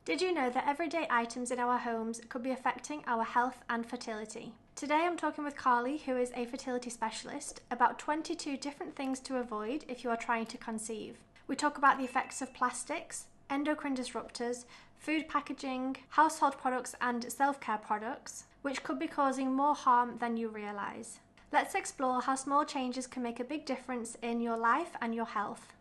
Did you know that everyday items in our homes could be affecting our health and fertility? Today I'm talking with Carly, who is a fertility specialist, about 22 different things to avoid if you are trying to conceive. We talk about the effects of plastics, endocrine disruptors, food packaging, household products and self-care products, which could be causing more harm than you realise. Let's explore how small changes can make a big difference in your life and your health.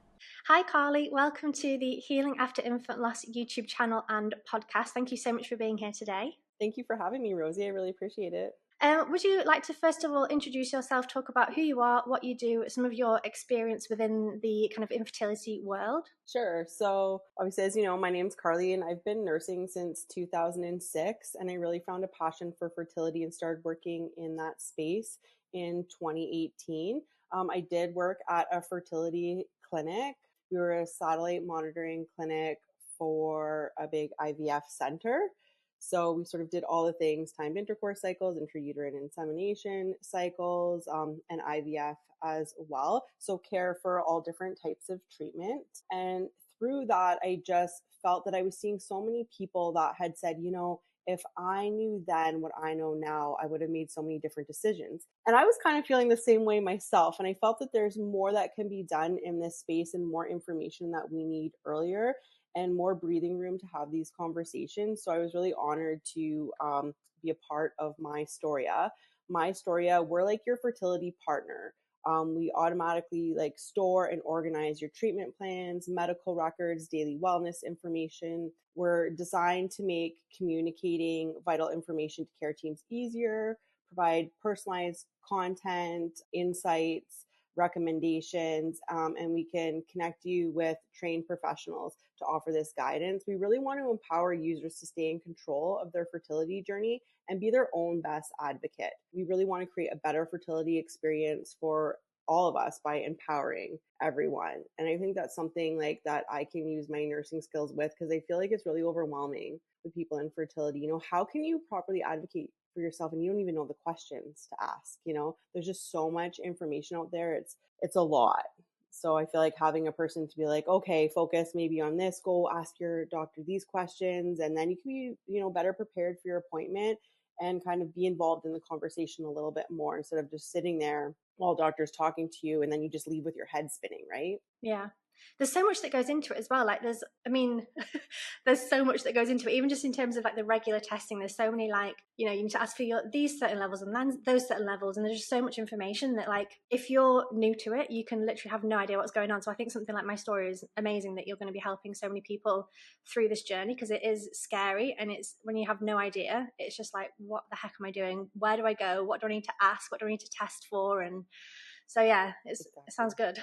Hi, Carly. Welcome to the Healing After Infant Loss YouTube channel and podcast. Thank you so much for being here today. Thank you for having me, Rosie. I really appreciate it. Would you like to first of all introduce yourself, talk about who you are, what you do, some of your experience within the kind of infertility world? Sure. So obviously, as you know, my name's Carly and I've been nursing since 2006, and I really found a passion for fertility and started working in that space in 2018. I did work at a fertility clinic. We were a satellite monitoring clinic for a big IVF center. So we sort of did all the things: timed intercourse cycles, intrauterine insemination cycles, and IVF as well. So care for all different types of treatment. And through that, I just felt that I was seeing so many people that had said, if I knew then what I know now, I would have made so many different decisions. And I was kind of feeling the same way myself. And I felt that there's more that can be done in this space and more information that we need earlier and more breathing room to have these conversations. So I was really honored to be a part of myStoria. myStoria, we're like your fertility partner. We automatically store and organize your treatment plans, medical records, daily wellness information. We're designed to make communicating vital information to care teams easier, provide personalized content, insights, recommendations, and we can connect you with trained professionals to offer this guidance. We really want to empower users to stay in control of their fertility journey and be their own best advocate. We really want to create a better fertility experience for all of us by empowering everyone. And I think that's something like that I can use my nursing skills with, because I feel like it's really overwhelming with people in fertility. How can you properly advocate for yourself and you don't even know the questions to ask? There's just so much information out there. It's a lot. So I feel like having a person to be like, okay, focus maybe on this, go ask your doctor these questions, and then you can be, better prepared for your appointment and kind of be involved in the conversation a little bit more instead of just sitting there while doctor's talking to you and then you just leave with your head spinning, right? Yeah. There's so much that goes into it as well. There's so much that goes into it, even just in terms of the regular testing. There's so many, you need to ask for these certain levels and then those certain levels. And there's just so much information that if you're new to it, you can literally have no idea what's going on. So I think something like myStoria is amazing, that you're going to be helping so many people through this journey, because it is scary. And it's when you have no idea, it's just like, what the heck am I doing? Where do I go? What do I need to ask? What do I need to test for? And so, yeah, it sounds good.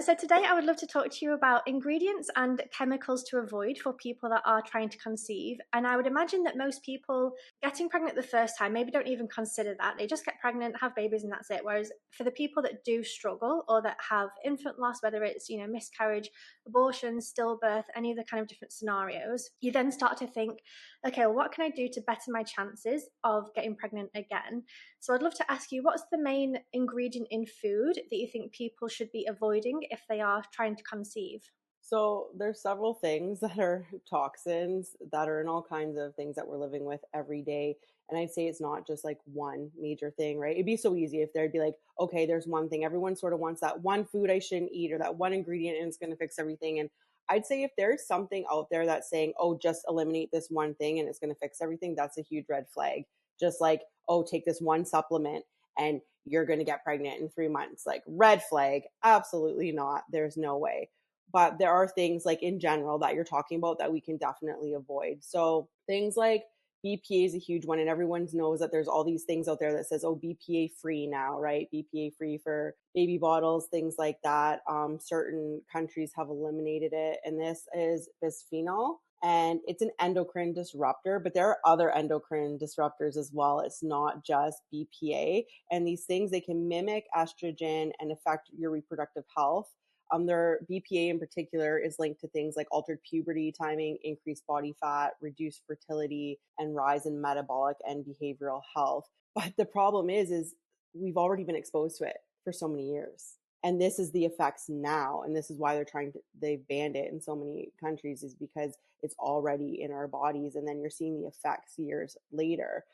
So today I would love to talk to you about ingredients and chemicals to avoid for people that are trying to conceive. And I would imagine that most people getting pregnant the first time maybe don't even consider that. They just get pregnant, have babies, and that's it. Whereas for the people that do struggle or that have infant loss, whether it's, miscarriage, abortion, stillbirth, any of the kind of different scenarios, you then start to think, okay, well, what can I do to better my chances of getting pregnant again? So I'd love to ask you, what's the main ingredient in food that you think people should be avoiding if they are trying to conceive? So there's several things that are toxins that are in all kinds of things that we're living with every day. And I'd say it's not just one major thing, right? It'd be so easy if there'd be okay, there's one thing. Everyone sort of wants that one food I shouldn't eat or that one ingredient and it's going to fix everything. And I'd say if there's something out there that's saying, oh, just eliminate this one thing and it's going to fix everything, that's a huge red flag. Just oh, take this one supplement and you're going to get pregnant in 3 months. Red flag, absolutely not. There's no way. But there are things in general that you're talking about that we can definitely avoid. So things like BPA is a huge one, and everyone knows that there's all these things out there that says, oh, BPA free now, right? BPA free for baby bottles, things like that. Certain countries have eliminated it, and this is bisphenol. And it's an endocrine disruptor, but there are other endocrine disruptors as well. It's not just BPA. And these things, they can mimic estrogen and affect your reproductive health. Their BPA in particular is linked to things like altered puberty timing, increased body fat, reduced fertility, and rise in metabolic and behavioral health. But the problem is we've already been exposed to it for so many years. And this is the effects now. And this is why they've banned it in so many countries, is because it's already in our bodies. And then you're seeing the effects years later.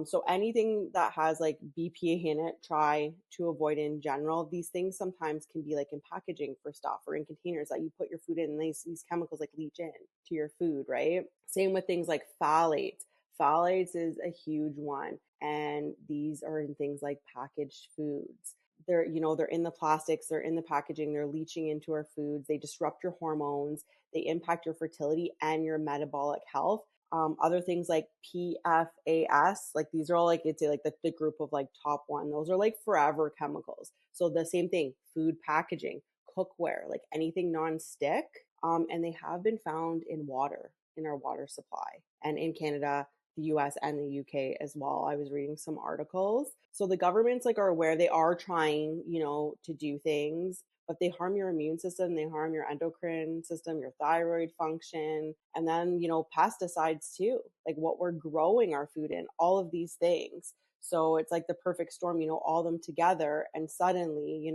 So anything that has like BPA in it, try to avoid in general. These things sometimes can be like in packaging for stuff or in containers that you put your food in, and these chemicals like leach in to your food, right? Same with things like phthalates. Phthalates is a huge one. And these are in things like packaged foods. They're in the plastics, they're in the packaging, they're leaching into our foods, they disrupt your hormones, they impact your fertility and your metabolic health. Other things like PFAS, like these are all like, it's like the group of like top one, those are like forever chemicals. So the same thing, food packaging, cookware, like anything non-stick. And they have been found in water, in our water supply, and in Canada, the US and the UK as well. I was reading some articles. So the governments like are aware, they are trying, to do things, but they harm your immune system, they harm your endocrine system, your thyroid function, and then, pesticides too, like what we're growing our food in, all of these things. So it's like the perfect storm, all of them together. And suddenly,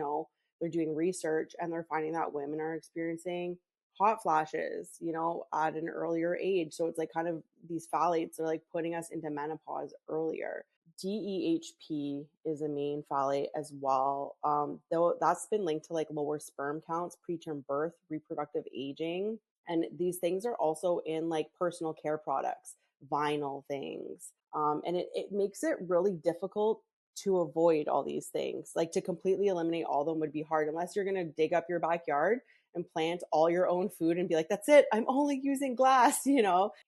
they're doing research and they're finding that women are experiencing hot flashes, at an earlier age. So it's like kind of these phthalates are like putting us into menopause earlier. DEHP is a main phthalate as well. Though that's been linked to like lower sperm counts, preterm birth, reproductive aging. And these things are also in like personal care products, vinyl things. And it makes it really difficult to avoid all these things. Like to completely eliminate all of them would be hard, unless you're going to dig up your backyard and plant all your own food and be like, that's it, I'm only using glass.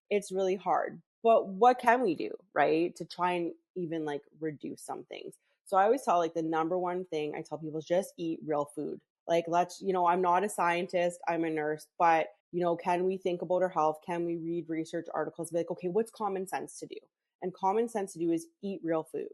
It's really hard. But what can we do, right, to try and even like reduce some things? So I always tell like the number one thing I tell people is just eat real food. Like I'm not a scientist, I'm a nurse, but can we think about our health? Can we read research articles? Be like, okay, what's common sense to do? And common sense to do is eat real food.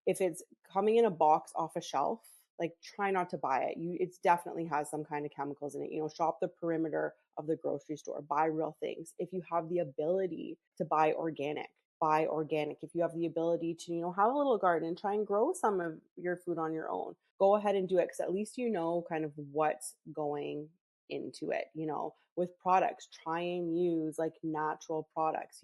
If it's coming in a box off a shelf, like try not to buy it. It definitely has some kind of chemicals in it. Shop the perimeter of the grocery store, buy real things. If you have the ability to buy organic, buy organic. If you have the ability to, have a little garden, try and grow some of your food on your own. Go ahead and do it, because at least kind of what's going into it. With products, try and use like natural products.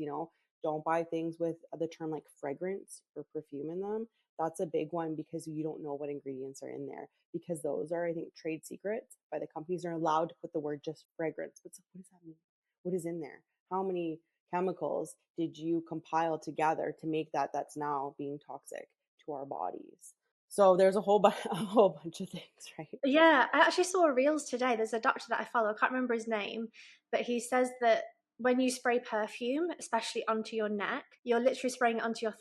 Don't buy things with the term like fragrance or perfume in them. That's a big one, because you don't know what ingredients are in there, because those are, I think, trade secrets by the companies. Are allowed to put the word just fragrance. But so what does that mean? What is in there? How many chemicals did you compile together to make that's now being toxic to our bodies? So there's a whole bunch of things, right? Yeah, I actually saw a reels today. There's a doctor that I follow, I can't remember his name, but he says that when you spray perfume, especially onto your neck, you're literally spraying it onto your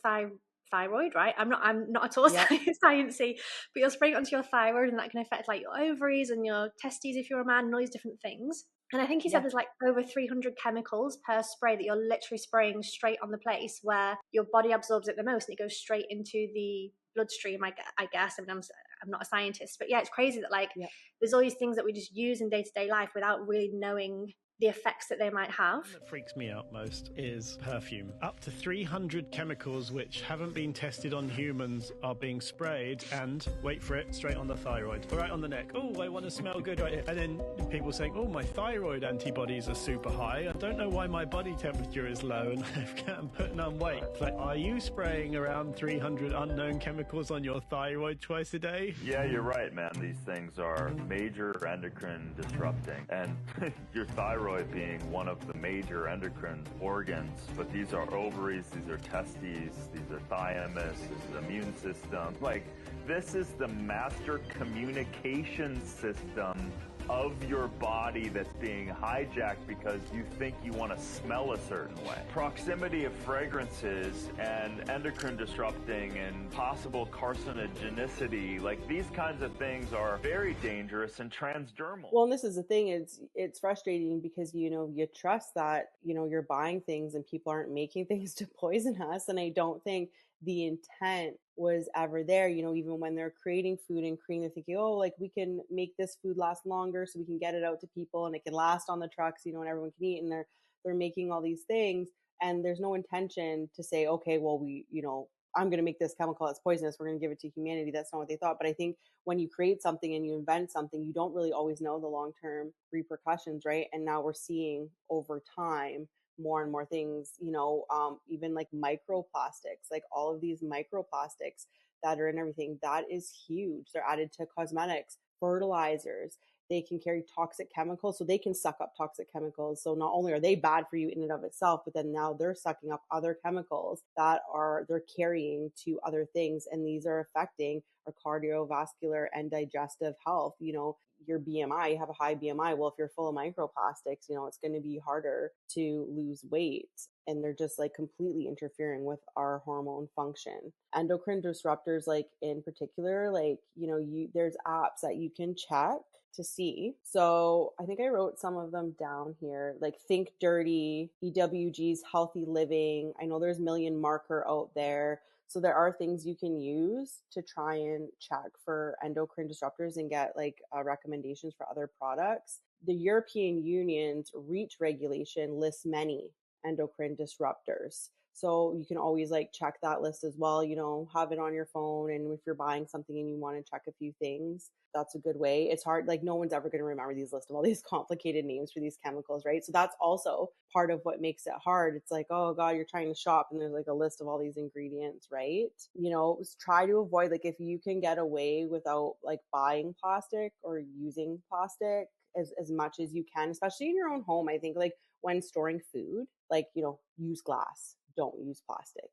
thyroid, right? I'm not at all Yep. sciencey, but you're spraying it onto your thyroid, and that can affect like your ovaries and your testes if you're a man, and all these different things. And I think he said there's like over 300 chemicals per spray that you're literally spraying straight on the place where your body absorbs it the most, and it goes straight into the bloodstream, I guess. I mean, I'm not a scientist, but yeah, it's crazy that like there's all these things that we just use in day-to-day life without really knowing the effects that they might have. What freaks me out most is perfume. Up to 300 chemicals which haven't been tested on humans are being sprayed, and wait for it, straight on the thyroid, right on the neck. Oh, I want to smell good right here. And then people saying, oh, my thyroid antibodies are super high. I don't know why my body temperature is low and I'm putting on weight. It's like, are you spraying around 300 unknown chemicals on your thyroid twice a day? Yeah, you're right, man. These things are major endocrine disrupting, and your thyroid being one of the major endocrine organs. But these are ovaries, these are testes, these are thymus, this is the immune system. Like, this is the master communication system of your body that's being hijacked because you think you want to smell a certain way. Proximity of fragrances and endocrine disrupting and possible carcinogenicity, like these kinds of things are very dangerous and transdermal. Well, and this is the thing, it's frustrating because, you trust that, you're buying things and people aren't making things to poison us. And I don't think the intent was ever there. Even when they're creating food and creating, they're thinking, oh, like we can make this food last longer so we can get it out to people and it can last on the trucks, and everyone can eat. And they're making all these things, and there's no intention to say, okay, well, we, I'm going to make this chemical that's poisonous, we're going to give it to humanity. That's not what they thought. But I think when you create something and you invent something, you don't really always know the long-term repercussions, right? And now we're seeing over time more and more things, even like microplastics, like all of these microplastics that are in everything, that is huge. They're added to cosmetics, fertilizers. They can carry toxic chemicals, so they can suck up toxic chemicals. So not only are they bad for you in and of itself, but then now they're sucking up other chemicals that they're carrying to other things. And these are affecting our cardiovascular and digestive health. Your BMI, you have a high BMI. Well, if you're full of microplastics, it's going to be harder to lose weight. And they're just like completely interfering with our hormone function. Endocrine disruptors, like in particular, like, there's apps that you can check to see. So I think I wrote some of them down here, like Think Dirty, EWG's Healthy Living. I know there's Million Marker out there. So there are things you can use to try and check for endocrine disruptors and get like recommendations for other products. The European Union's REACH regulation lists many endocrine disruptors. So you can always like check that list as well, have it on your phone. And if you're buying something and you want to check a few things, that's a good way. It's hard. Like no one's ever going to remember these lists of all these complicated names for these chemicals, right? So that's also part of what makes it hard. It's like, oh God, you're trying to shop and there's like a list of all these ingredients, right? Try to avoid, like if you can get away without like buying plastic or using plastic as much as you can, especially in your own home. I think like when storing food, like, use glass. Don't use plastic,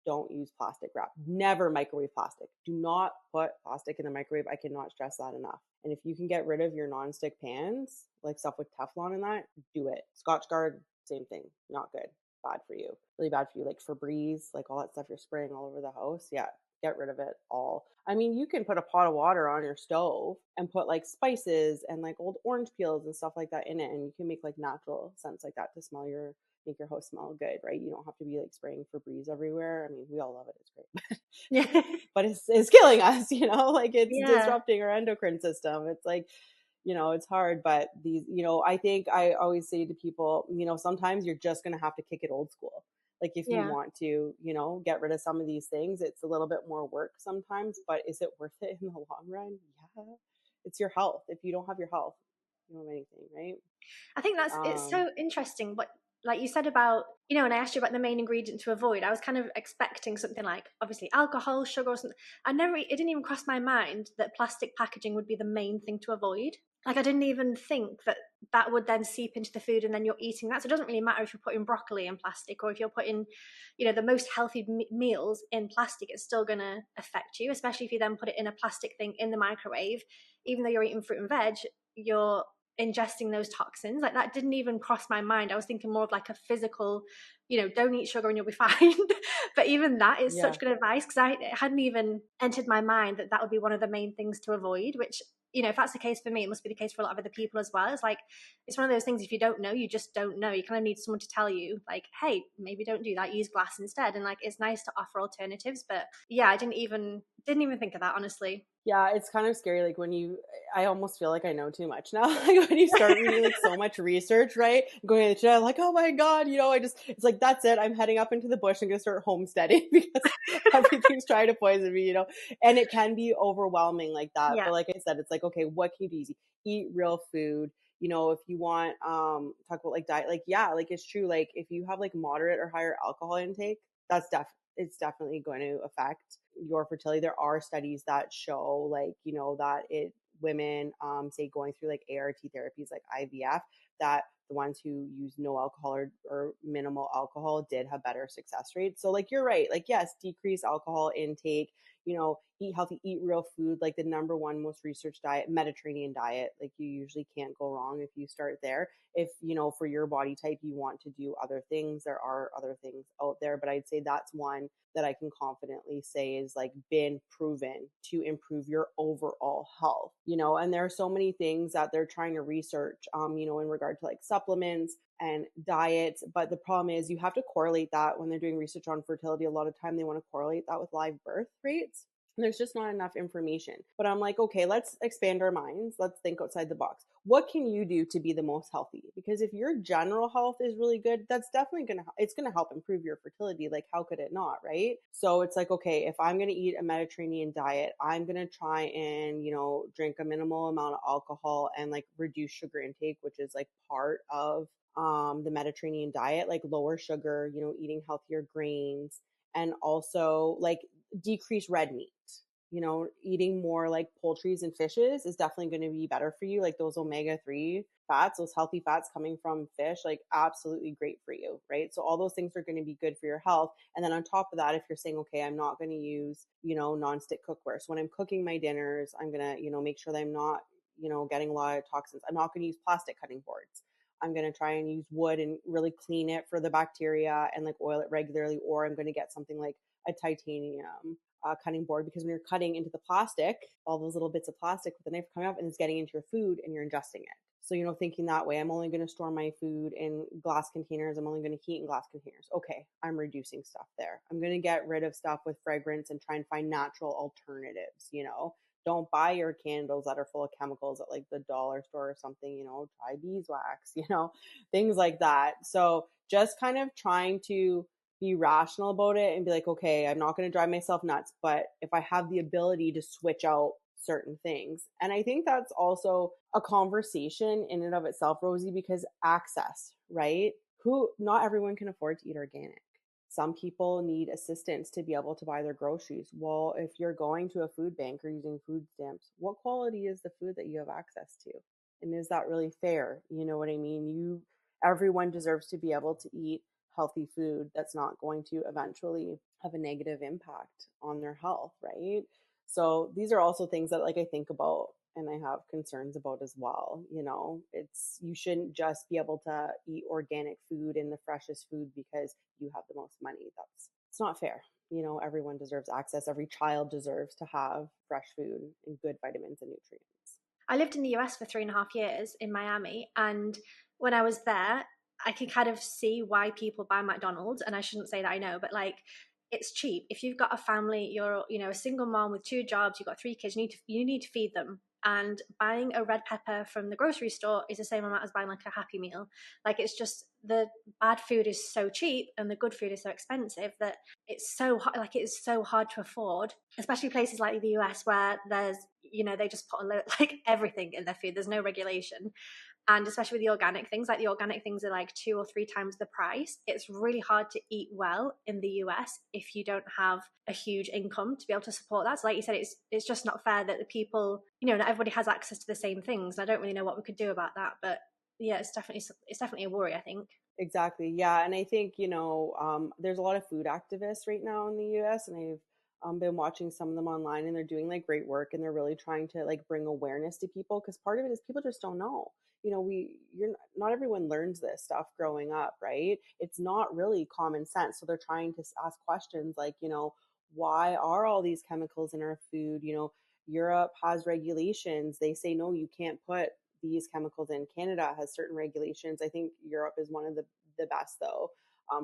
don't use plastic wrap. Never microwave plastic. Do not put plastic in the microwave. I cannot stress that enough. And if you can get rid of your nonstick pans, like stuff with Teflon in that, do it. Scotch Guard, same thing. Not good. Bad for you. Really bad for you. Like Febreze, like all that stuff you're spraying all over the house. Yeah. Get rid of it all. I mean, you can put a pot of water on your stove and put like spices and like old orange peels and stuff like that in it. And you can make like natural scents like that to make your house smell good, right? You don't have to be like spraying Febreze everywhere. I mean, we all love it. It's great. Yeah. But it's killing us, like it's Yeah. disrupting our endocrine system. It's like, it's hard, but these, I think I always say to people, sometimes you're just going to have to kick it old school. Like if you want to, get rid of some of these things, it's a little bit more work sometimes, but is it worth it in the long run? Yeah. It's your health. If you don't have your health, you don't have anything, right? I think it's so interesting what, like you said about, when I asked you about the main ingredient to avoid, I was kind of expecting something like obviously alcohol, sugar or something. It didn't even cross my mind that plastic packaging would be the main thing to avoid. Like I didn't even think that would then seep into the food and then you're eating that. So it doesn't really matter if you're putting broccoli in plastic or if you're putting, the most healthy meals in plastic, it's still going to affect you, especially if you then put it in a plastic thing in the microwave. Even though you're eating fruit and veg, you're ingesting those toxins. Like that didn't even cross my mind. I was thinking more of like a physical, don't eat sugar and you'll be fine. But even that is such good advice, because it hadn't even entered my mind that would be one of the main things to avoid, which, if that's the case for me, it must be the case for a lot of other people as well. It's like, it's one of those things, if you don't know, you just don't know. You kind of need someone to tell you, like, hey, maybe don't do that, use glass instead. And like, it's nice to offer alternatives, but yeah, I didn't even think of that, honestly. Yeah, it's kind of scary. Like I almost feel like I know too much now. Like when you start reading like so much research, right? Going to the chat, like, oh my God, it's like, that's it. I'm heading up into the bush and going to start homesteading because everything's trying to poison me, and it can be overwhelming like that. Yeah. But like I said, it's like, okay, what can you do easy? Eat real food. If you want, talk about like diet, like, yeah, like it's true. Like if you have like moderate or higher alcohol intake, it's definitely going to affect your fertility. There are studies that show like, that women, say going through like ART therapies like IVF, that the ones who use no alcohol or minimal alcohol did have better success rates. So like, you're right. Like, yes, decrease alcohol intake, eat healthy, eat real food. Like the number one most researched diet, Mediterranean diet, like you usually can't go wrong if you start there. If, for your body type, you want to do other things, there are other things out there, but I'd say that's one that I can confidently say is like been proven to improve your overall health, and there are so many things that they're trying to research, in regard to like supplements and diets. But the problem is you have to correlate that when they're doing research on fertility. A lot of time they want to correlate that with live birth rates. There's just not enough information. But I'm like, okay, let's expand our minds. Let's think outside the box. What can you do to be the most healthy? Because if your general health is really good, that's definitely it's going to help improve your fertility. Like, how could it not, right? So it's like, okay, if I'm going to eat a Mediterranean diet, I'm going to try and, drink a minimal amount of alcohol and like reduce sugar intake, which is like part of the Mediterranean diet, like lower sugar, eating healthier grains, and also like decrease red meat. Eating more like poultries and fishes is definitely going to be better for you. Like those omega-3 fats, those healthy fats coming from fish, like absolutely great for you, right? So all those things are going to be good for your health. And then on top of that, if you're saying, okay, I'm not going to use, nonstick cookware. So when I'm cooking my dinners, I'm going to, make sure that I'm not, getting a lot of toxins. I'm not going to use plastic cutting boards. I'm going to try and use wood and really clean it for the bacteria and like oil it regularly. Or I'm going to get something like a titanium cutting board, because when you're cutting into the plastic, all those little bits of plastic with the knife coming up and it's getting into your food and you're ingesting it. So, thinking that way, I'm only going to store my food in glass containers. I'm only going to heat in glass containers. Okay, I'm reducing stuff there. I'm going to get rid of stuff with fragrance and try and find natural alternatives, Don't buy your candles that are full of chemicals at like the dollar store or something, try beeswax, things like that. So just kind of trying to be rational about it and be like, okay, I'm not going to drive myself nuts, but if I have the ability to switch out certain things. And I think that's also a conversation in and of itself, Rosie, because access, right? Not everyone can afford to eat organic. Some people need assistance to be able to buy their groceries. Well, if you're going to a food bank or using food stamps, what quality is the food that you have access to? And is that really fair? You know what I mean? Everyone deserves to be able to eat healthy food that's not going to eventually have a negative impact on their health, right? So these are also things that like I think about and I have concerns about as well. You shouldn't just be able to eat organic food and the freshest food because you have the most money. It's not fair. Everyone deserves access. Every child deserves to have fresh food and good vitamins and nutrients. I lived in the US for 3.5 years in Miami, and when I was there, I could kind of see why people buy McDonald's. And I shouldn't say that I know, but like, it's cheap. If you've got a family, you're a single mom with 2 jobs, you've got 3 kids, you need to feed them. And buying a red pepper from the grocery store is the same amount as buying like a Happy Meal. Like, it's just, the bad food is so cheap and the good food is so expensive that it's so hard to afford, especially places like the US where there's, they just put like everything in their food. There's no regulation. And especially with the organic things, like the organic things are like 2 or 3 times the price. It's really hard to eat well in the US if you don't have a huge income to be able to support that. So like you said, it's just not fair that the people, not everybody has access to the same things. And I don't really know what we could do about that. But yeah, it's definitely a worry, I think. Exactly. Yeah. And I think, there's a lot of food activists right now in the US, and I've been watching some of them online, and they're doing like great work, and they're really trying to like bring awareness to people, because part of it is people just don't know. Not everyone learns this stuff growing up, right? It's not really common sense. So they're trying to ask questions like, why are all these chemicals in our food? Europe has regulations. They say, no, you can't put these chemicals in. Canada has certain regulations. I think Europe is one of the best though,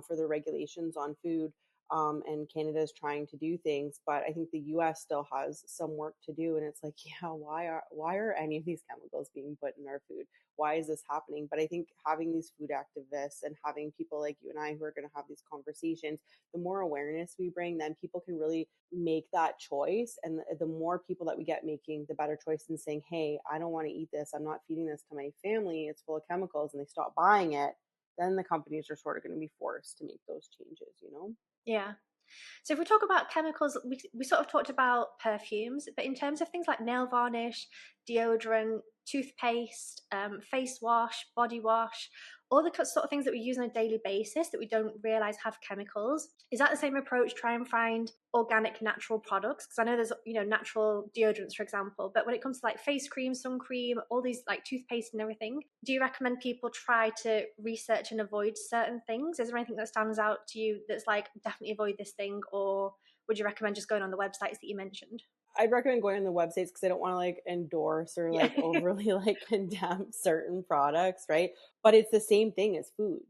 for the regulations on food. And Canada is trying to do things, but I think the US still has some work to do. And it's like, yeah, why are any of these chemicals being put in our food? Why is this happening? But I think having these food activists and having people like you and I who are going to have these conversations, the more awareness we bring, then people can really make that choice. And the more people that we get making the better choice and saying, hey, I don't want to eat this. I'm not feeding this to my family. It's full of chemicals, and they stop buying it. Then the companies are sort of going to be forced to make those changes, Yeah. So if we talk about chemicals, we sort of talked about perfumes, but in terms of things like nail varnish, deodorant, toothpaste, face wash, body wash, all the sort of things that we use on a daily basis that we don't realize have chemicals, is that the same approach? Try and find organic, natural products? Because I know there's, natural deodorants, for example, but when it comes to like face cream, sun cream, all these like toothpaste and everything, do you recommend people try to research and avoid certain things? Is there anything that stands out to you that's like, definitely avoid this thing? Or would you recommend just going on the websites that you mentioned? I'd recommend going on the websites because I don't want to like endorse or like overly like condemn certain products, right? But it's the same thing as foods.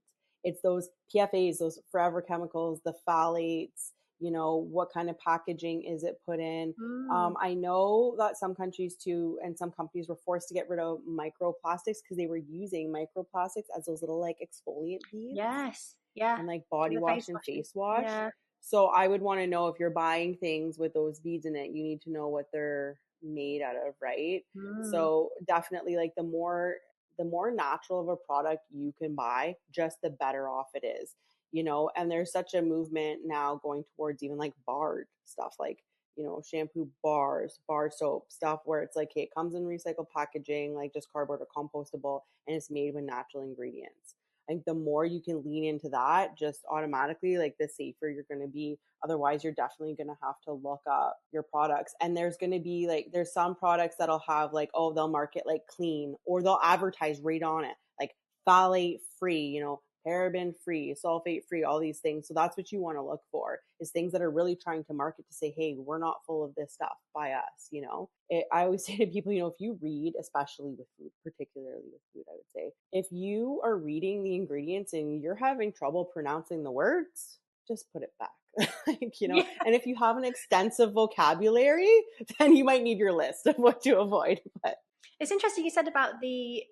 It's those PFAS, those forever chemicals, the phthalates, You know, what kind of packaging is it put in? Mm. I know that some countries too, and some companies were forced to get rid of microplastics because they were using microplastics as those little like exfoliant beads Yes. Yeah. and like For body the wash face and washing. face wash. Yeah. So I would want to know if you're buying things with those beads in it, you need to know what they're made out of, right? Mm. So definitely like the more natural of a product you can buy, just the better off it is. You know, and there's such a movement now going towards even like barred stuff like, you know, shampoo bars, bar soap, stuff where it's like, hey, it comes in recycled packaging, like just cardboard or compostable, and it's made with natural ingredients. I think the more you can lean into that, just automatically, like the safer you're going to be. Otherwise, you're definitely going to have to look up your products. And there's going to be like, there's some products that'll have like, oh, they'll market like clean, or they'll advertise right on it, like phthalate free, you know, paraben free, sulfate free, all these things. So that's what you want to look for, is things that are really trying to market to say, hey, we're not full of this stuff, by us, you know. I always say to people, you know, if you read, especially with food, particularly with food, I would say, if you are reading the ingredients and you're having trouble pronouncing the words, just put it back. Like, you know, Yeah. and if you have an extensive vocabulary, then you might need your list of what to avoid. But It's interesting you said about the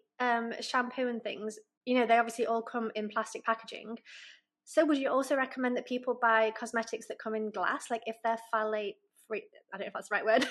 shampoo and things. You know, they obviously all come in plastic packaging. So would you also recommend that people buy cosmetics that come in glass? Like if they're phthalate free, I don't know if that's the right word,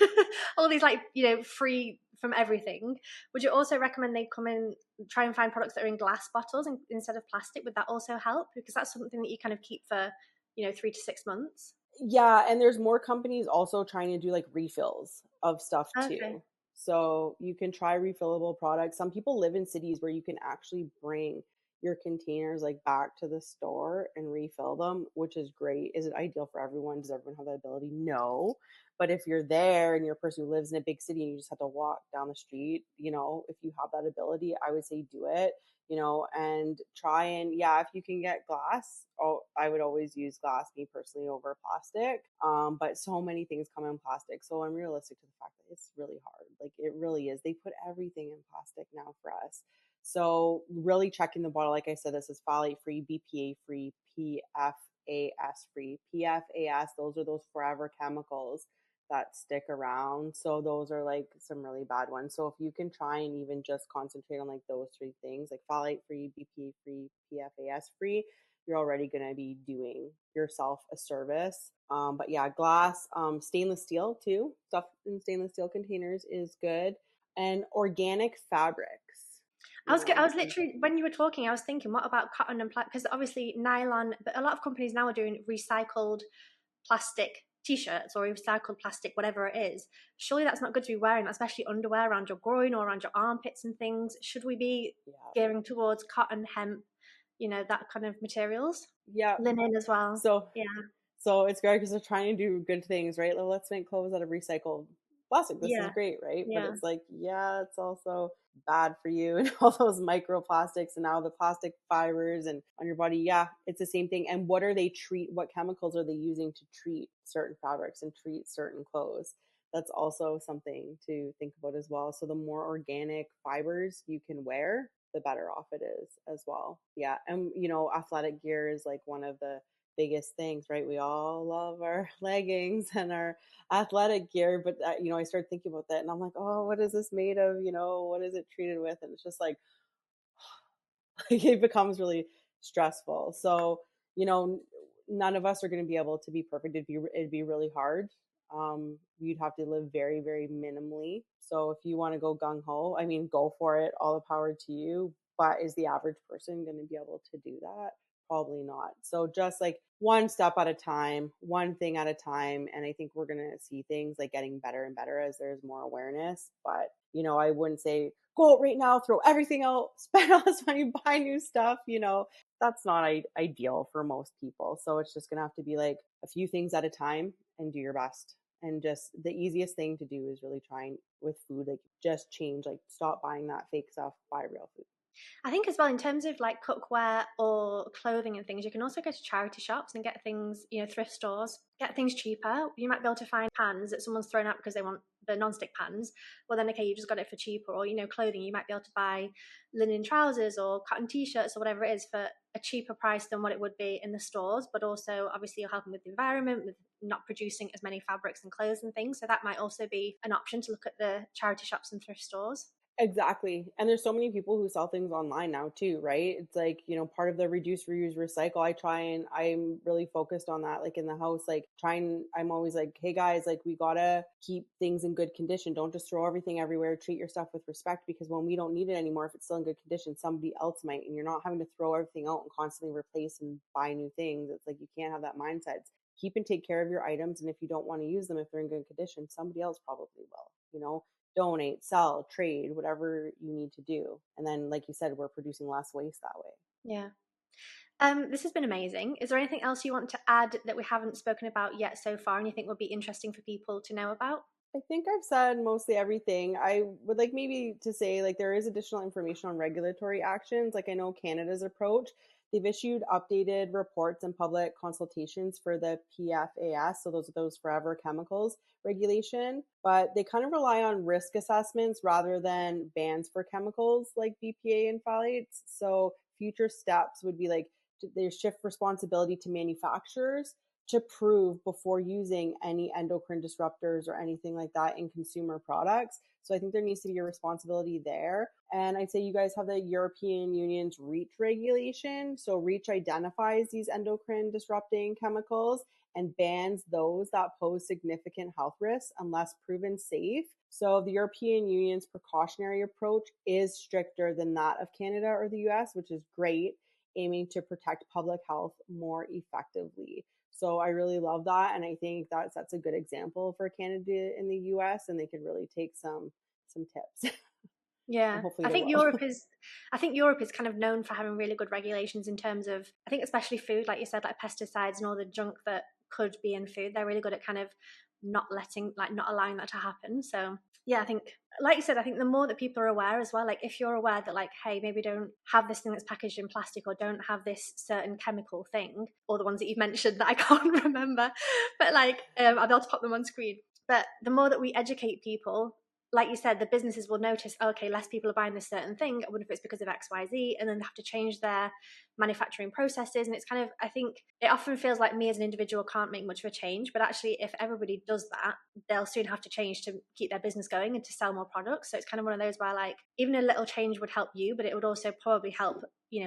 all these like, you know, free from everything. Would you also recommend they come in, try and find products that are in glass bottles instead of plastic? Would that also help? Because that's something that you kind of keep for, you know, 3 to 6 months. yeah, and there's more companies also trying to do like refills of stuff Okay. too. So you can try refillable products. Some people live in cities where you can actually bring your containers like back to the store and refill them, which is great. Is it ideal for everyone? Does everyone have that ability? No. But if you're there and you're a person who lives in a big city and you just have to walk down the street, you know, if you have that ability, I would say do it, you know, and try and, yeah, if you can get glass, oh, I would always use glass, me personally, over plastic. But so many things come in plastic. So I'm realistic to the fact that it's really hard. Like it really is. They put everything in plastic now for us. So really checking the bottle, like I said, this is phthalate free, BPA free, PFAS free. PFAS, those are those forever chemicals that stick around. So those are like some really bad ones. So if you can try and even just concentrate on like those three things, like phthalate free, BPA free, PFAS free, you're already going to be doing yourself a service. But yeah, glass, stainless steel too. Stuff in stainless steel containers is good. And organic fabrics. I You was, know, I was literally, when you were talking, I was thinking, what about cotton and plastic? Because obviously nylon, but a lot of companies now are doing recycled plastic t-shirts or recycled plastic, whatever it is. Surely that's not good to be wearing, especially underwear around your groin or around your armpits and things. Should we be yeah. gearing towards cotton, hemp, you know, that kind of materials? Yeah. Linen as well. So Yeah. So it's great because they're trying to do good things, right? Like, let's make clothes out of recycled plastic. This is Yeah. great, right? But Yeah. it's like, yeah, it's also bad for you and all those microplastics and now the plastic fibers and on your body. Yeah, it's the same thing. And what chemicals are they using to treat certain fabrics and treat certain clothes? That's also something to think about as well. So the more organic fibers you can wear, the better off it is as well. Yeah. And, you know, athletic gear is like one of the biggest things, right? We all love our leggings and our athletic gear, but you know, I started thinking about that and I'm like, oh, what is this made of? You know, what is it treated with? And it's just like, it becomes really stressful. So, you know, none of us are going to be able to be perfect. It'd be really hard. You'd have to live very, very minimally. So if you want to go gung ho, I mean, go for it. All the power to you. But is the average person going to be able to do that? Probably not. So just like one step at a time, one thing at a time. And I think we're going to see things like getting better and better as there's more awareness. But, you know, I wouldn't say go out right now, throw everything out, spend all this money, buy new stuff. You know, that's not ideal for most people. So it's just going to have to be like a few things at a time and do your best. And just the easiest thing to do is really trying with food, like just change, like stop buying that fake stuff, buy real food. I think as well, in terms of like cookware or clothing and things, you can also go to charity shops and get things, thrift stores, get things cheaper. You might be able to find pans that someone's thrown out because they want the non-stick pans. Well, then, okay, you just got it for cheaper. Or, clothing, you might be able to buy linen trousers or cotton t-shirts or whatever it is for a cheaper price than what it would be in the stores. But also, obviously, you're helping with the environment, with not producing as many fabrics and clothes and things. So that might also be an option to look at the charity shops and thrift stores. Exactly. And there's so many people who sell things online now too, right? It's like, part of the reduce, reuse, recycle. I'm really focused on that, like in the house, I'm always like, hey guys, like we gotta keep things in good condition. Don't just throw everything everywhere. Treat your stuff with respect, because when we don't need it anymore, if it's still in good condition, somebody else might, and you're not having to throw everything out and constantly replace and buy new things. It's like, you can't have that mindset. Keep and take care of your items. And if you don't want to use them, if they're in good condition, somebody else probably will, donate, sell, trade, whatever you need to do. And then, like you said, we're producing less waste that way. Yeah. This has been amazing. Is there anything else you want to add that we haven't spoken about yet so far and you think would be interesting for people to know about? I think I've said mostly everything. I would like maybe to say, like, there is additional information on regulatory actions. Like, I know Canada's approach. They've issued updated reports and public consultations for the PFAS, so those forever chemicals regulation, but they kind of rely on risk assessments rather than bans for chemicals like BPA and phthalates. So future steps would be like they shift responsibility to manufacturers to prove before using any endocrine disruptors or anything like that in consumer products. So I think there needs to be a responsibility there. And I'd say you guys have the European Union's REACH regulation. So REACH identifies these endocrine disrupting chemicals and bans those that pose significant health risks unless proven safe. So the European Union's precautionary approach is stricter than that of Canada or the US, which is great, aiming to protect public health more effectively. So I really love that. And I think that sets a good example for Canada and the US, and they could really take some tips. Yeah, I think Europe is kind of known for having really good regulations in terms of, I think especially food, like you said, like pesticides and all the junk that could be in food. They're really good at kind of not allowing that to happen. So yeah, I think, like you said, I think the more that people are aware as well, like if you're aware that like, hey, maybe don't have this thing that's packaged in plastic or don't have this certain chemical thing, or the ones that you've mentioned that I can't remember, but like I'll be able to pop them on screen. But the more that we educate people, like you said, the businesses will notice, okay, less people are buying this certain thing. I wonder if it's because of X, Y, Z, and then they have to change their manufacturing processes. And it's kind of, I think it often feels like me as an individual can't make much of a change, but actually if everybody does that, they'll soon have to change to keep their business going and to sell more products. So it's kind of one of those where like even a little change would help you, but it would also probably help,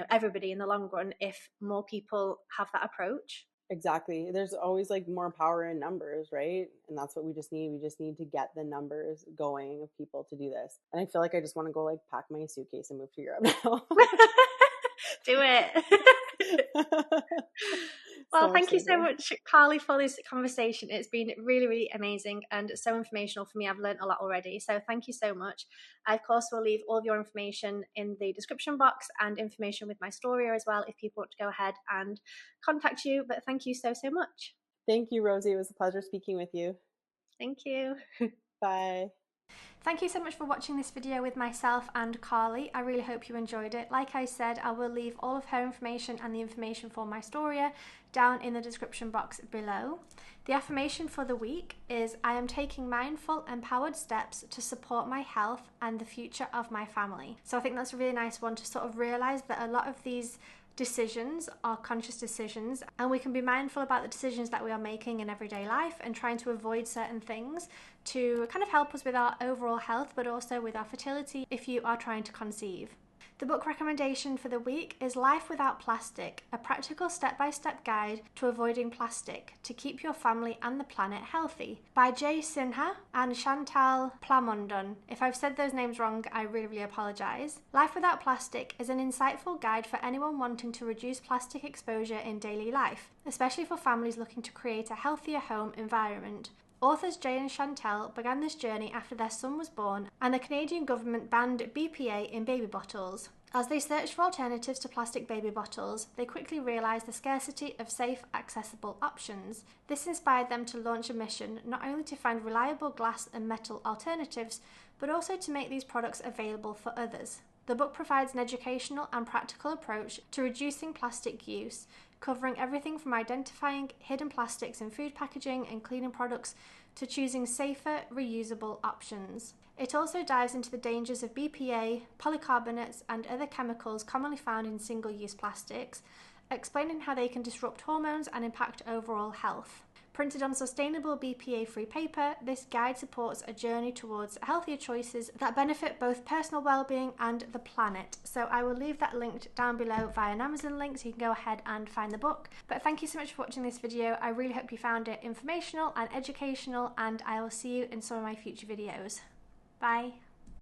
everybody in the long run if more people have that approach. Exactly. There's always like more power in numbers, right? And that's what we just need. We just need to get the numbers going of people to do this. And I feel like I just want to go like pack my suitcase and move to Europe now. Do it. Well, thank you so much, Carly, for this conversation. It's been really, really amazing and so informational for me. I've learned a lot already. So thank you so much. I, of course, will leave all of your information in the description box and information with myStoria as well if people want to go ahead and contact you. But thank you so, so much. Thank you, Rosie. It was a pleasure speaking with you. Thank you. Bye. Thank you so much for watching this video with myself and Carly. I really hope you enjoyed it. Like I said, I will leave all of her information and the information for myStoria down in the description box below. The affirmation for the week is, I am taking mindful, empowered steps to support my health and the future of my family. So I think that's a really nice one to sort of realize that a lot of these decisions are conscious decisions, and we can be mindful about the decisions that we are making in everyday life and trying to avoid certain things to kind of help us with our overall health, but also with our fertility if you are trying to conceive. The book recommendation for the week is Life Without Plastic, a practical step-by-step guide to avoiding plastic to keep your family and the planet healthy, by Jay Sinha and Chantal Plamondon. If I've said those names wrong, I really, really apologise. Life Without Plastic is an insightful guide for anyone wanting to reduce plastic exposure in daily life, especially for families looking to create a healthier home environment. Authors Jay and Chantal began this journey after their son was born and the Canadian government banned BPA in baby bottles. As they searched for alternatives to plastic baby bottles, they quickly realised the scarcity of safe, accessible options. This inspired them to launch a mission not only to find reliable glass and metal alternatives, but also to make these products available for others. The book provides an educational and practical approach to reducing plastic use, covering everything from identifying hidden plastics in food packaging and cleaning products to choosing safer, reusable options. It also dives into the dangers of BPA, polycarbonates, and other chemicals commonly found in single-use plastics, explaining how they can disrupt hormones and impact overall health. Printed on sustainable BPA-free paper, this guide supports a journey towards healthier choices that benefit both personal well-being and the planet. So I will leave that linked down below via an Amazon link so you can go ahead and find the book. But thank you so much for watching this video. I really hope you found it informational and educational, and I will see you in some of my future videos. Bye.